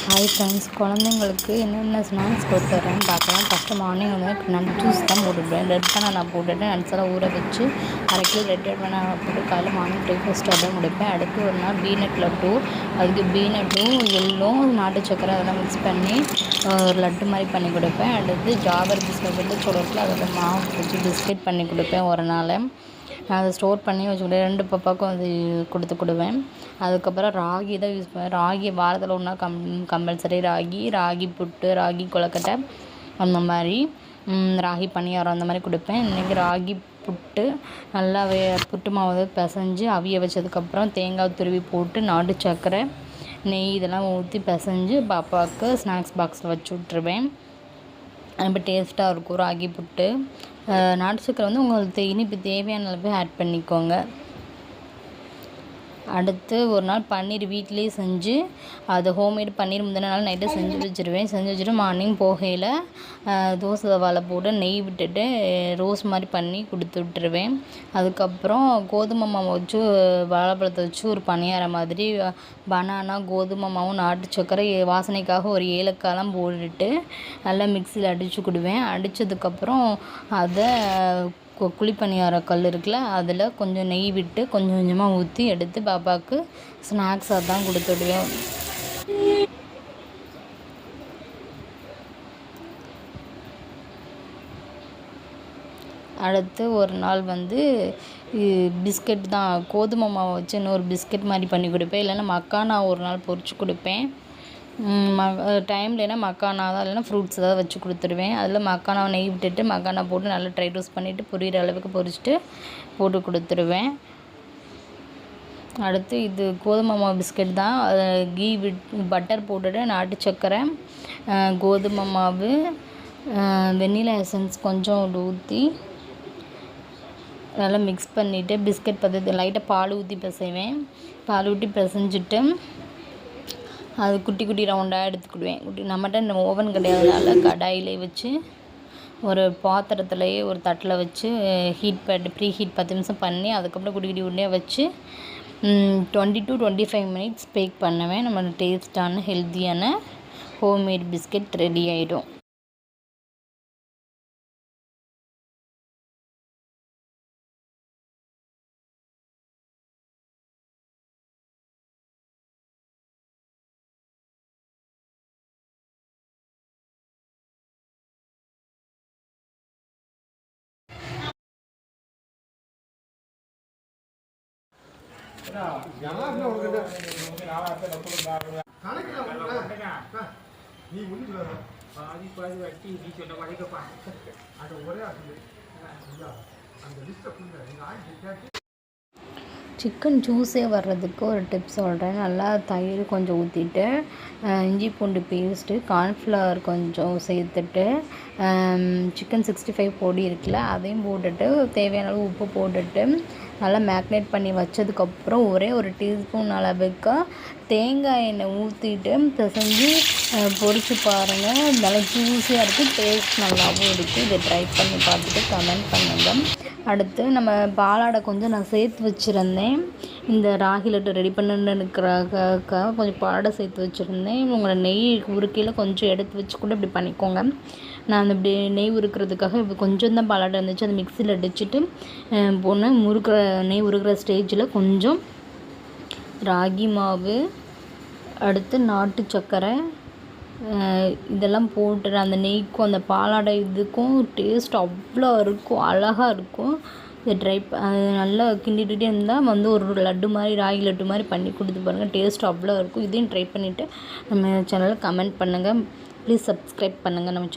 Hi friends, குழந்தைங்களுக்கு என்னென்ன snacks கொடுத்துட்றேன்னு பார்க்கலாம். ஃபஸ்ட்டு மார்னிங் வந்து நட்ஸ் ஜூஸ் தான் போட்டுவிடுவேன். ரெட் பனானா போட்டுட்டு நட்ஸெல்லாம் ஊற வச்சு 1/2 கிலோ ரெட் பனானா போட்டு காலையில் மார்னிங் பிரேக்ஃபாஸ்ட் அதான் கொடுப்பேன். அடுத்து ஒரு நாள் பீனட் லட்டு, அதுக்கு பீனட்டும் எள்ளும் நாட்டு சக்கரை அதெல்லாம் மிக்ஸ் பண்ணி ஒரு லட்டு மாதிரி பண்ணி கொடுப்பேன். அடுத்து ஜாகர் பிஸ்கட் வந்து சொல்லத்தில் அதில் மாவு வச்சு பிஸ்கெட் பண்ணி கொடுப்பேன். ஒரு நாள் அதை ஸ்டோர் பண்ணி வச்சுக்கிட்டேன். 2 பாப்பாவுக்கும் அது கொடுத்துக்கிடுவேன். அதுக்கப்புறம் ராகி தான் யூஸ் பண்ணுவேன். ராகி வாரத்தில் ஒரு நாள் கம்பல்சரி ராகி புட்டு, ராகி கொழுக்கட்டை அந்த மாதிரி, ராகி பணியாரம் அந்த மாதிரி கொடுப்பேன். இன்றைக்கி ராகி புட்டு நல்லா புட்டு மாவு பிசைஞ்சு அவிய வச்சதுக்கப்புறம் தேங்காய் துருவி போட்டு நாட்டு சர்க்கரை, நெய் இதெல்லாம் ஊற்றி பிசைஞ்சு பாப்பாவுக்கு ஸ்நாக்ஸ் பாக்ஸில் வச்சு விட்ருவேன். ரொம்ப டேஸ்ட்டாக இருக்கும் ராகி புட்டு. நாட்டு சர்க்கரை வந்து உங்களுக்கு இனிப்பு தேவையான அளவு ஆட் பண்ணிக்கோங்க. அடுத்து ஒரு நாள் பன்னீர் வீட்டிலேயே செஞ்சு, அது ஹோம்மேட் பன்னீர் முந்தின நாள் நைட்டு செஞ்சு வச்சுட்டு மார்னிங் போகையில் தோசை தவாவில் போட்டு நெய் விட்டுட்டு ரோஸ் மாதிரி பண்ணி கொடுத்து விட்டுருவேன். அதுக்கப்புறம் கோதுமை மாவை வச்சு வாழைப்பழத்தை வச்சு ஒரு பணியாரம் மாதிரி பனானா, கோதுமை மாவும் நாட்டு சர்க்கரை வாசனைக்காக ஒரு ஏலக்காயெலாம் போட்டுட்டு நல்லா மிக்சியில் அடித்து கொடுவேன். அடித்ததுக்கப்புறம் அதை குழிப்பணியார கல் இருக்குல்ல, அதில் கொஞ்சம் நெய் விட்டு கொஞ்சம் கொஞ்சமாக ஊற்றி எடுத்து பாப்பாவுக்கு ஸ்நாக்ஸாக தான் கொடுத்துடுவேன். அடுத்து ஒரு நாள் வந்து பிஸ்கெட் தான், கோதுமை மாவை வச்சு இன்னொரு பிஸ்கெட் மாதிரி பண்ணி கொடுப்பேன். இல்லைன்னா மக்கானா ஒரு நாள் பொரிச்சு கொடுப்பேன். டைம் இல்லைன்னா மக்கானா தான், இல்லைன்னா ஃப்ரூட்ஸ் ஏதாவது வச்சு கொடுத்துருவேன். அதில் மக்கானாவை நெய் விட்டுட்டு மக்கானா போட்டு நல்லா ட்ரை ரோஸ்ட் பண்ணிவிட்டு பொரியிற அளவுக்கு பொரிச்சிட்டு போட்டு கொடுத்துருவேன். அடுத்து இது கோதுமை மாவு பிஸ்கெட் தான். கீ பட்டர் போட்டுட்டு நாட்டு சர்க்கரை, கோதுமை மாவு, வெண்ணிலா எசன்ஸ் கொஞ்சம் ஊற்றி நல்லா மிக்ஸ் பண்ணிவிட்டு பிஸ்கெட் பதத்து லைட்டாக பால் ஊற்றி பிசைவேன். பால் ஊற்றி பிசைஞ்சிட்டு அது குட்டி குட்டி ரவுண்டாக எடுத்துக்கிடுவேன். நம்மகிட்ட இந்த ஓவன் கிடையாதுனால கடாயிலே வச்சு ஒரு பாத்திரத்துலேயே ஒரு தட்டில் வச்சு ப்ரீ ஹீட் 10 நிமிஷம் பண்ணி அதுக்கப்புறம் குட்டி குட்டி உருண்டையாக வச்சு 20 to 25 மினிட்ஸ் பேக் பண்ணுவேன். நம்ம டேஸ்டான ஹெல்த்தியான ஹோம்மேட் பிஸ்கெட் ரெடி ஆகிடும். சிக்கன் ஜூஸே வர்றதுக்கு ஒரு டிப்ஸ் சொல்கிறேன். நல்லா தயிர் கொஞ்சம் ஊற்றிட்டு, இஞ்சி பூண்டு பேஸ்ட்டு, கார்ன்ஃப்ளவர் கொஞ்சம் சேர்த்துட்டு, சிக்கன் 65 பொடி இருக்குல்ல அதையும் போட்டுட்டு தேவையான அளவு உப்பு போட்டுட்டு நல்லா மேக்னேட் பண்ணி வச்சதுக்கப்புறம் ஒரே ஒரு டீஸ்பூன் அளவுக்கு தேங்காய் எண்ணெய் ஊற்றிட்டு பிசைஞ்சு பொரித்து பாருங்கள். நல்லா ஜூஸியாக இருக்குது, டேஸ்ட் நல்லாவும் இருக்குது. இதை ட்ரை பண்ணி பார்த்துட்டு கமெண்ட் பண்ணுங்கள். அடுத்து நம்ம பாலாடை கொஞ்சம் நான் சேர்த்து வச்சுருந்தேன். இந்த ராகி லட்டு ரெடி பண்ணுறதுக்காக கொஞ்சம் பாலாடை சேர்த்து வச்சுருந்தேன். உங்களை நெய் உருக்கையில் கொஞ்சம் எடுத்து வச்சு கூட இப்படி பண்ணிக்கோங்க. நான் அந்த இப்படி நெய் உருக்கிறதுக்காக இப்போ கொஞ்சம் தான் பாலாடை இருந்துச்சு, அதை மிக்சியில் அடிச்சுட்டு போனேன். நெய் உருக்கிற ஸ்டேஜில் கொஞ்சம் ராகி மாவு, அடுத்து நாட்டு சர்க்கரை இதெல்லாம் போட்டு அந்த நெய்க்கும் அந்த பாலாடை இதுக்கும் டேஸ்ட் அவ்வளோ இருக்கும், அழகாக இருக்கும். இதை நல்லா கிண்டிகிட்டே இருந்தால் வந்து ஒரு லட்டு மாதிரி ராகி லட்டு மாதிரி பண்ணி கொடுத்து பாருங்கள், டேஸ்ட் அவ்வளோ இருக்கும். இதையும் ட்ரை பண்ணிவிட்டு நம்ம சேனலில் கமெண்ட் பண்ணுங்கள். ப்ளீஸ் சப்ஸ்கிரைப் பண்ணுங்கள் நம்ம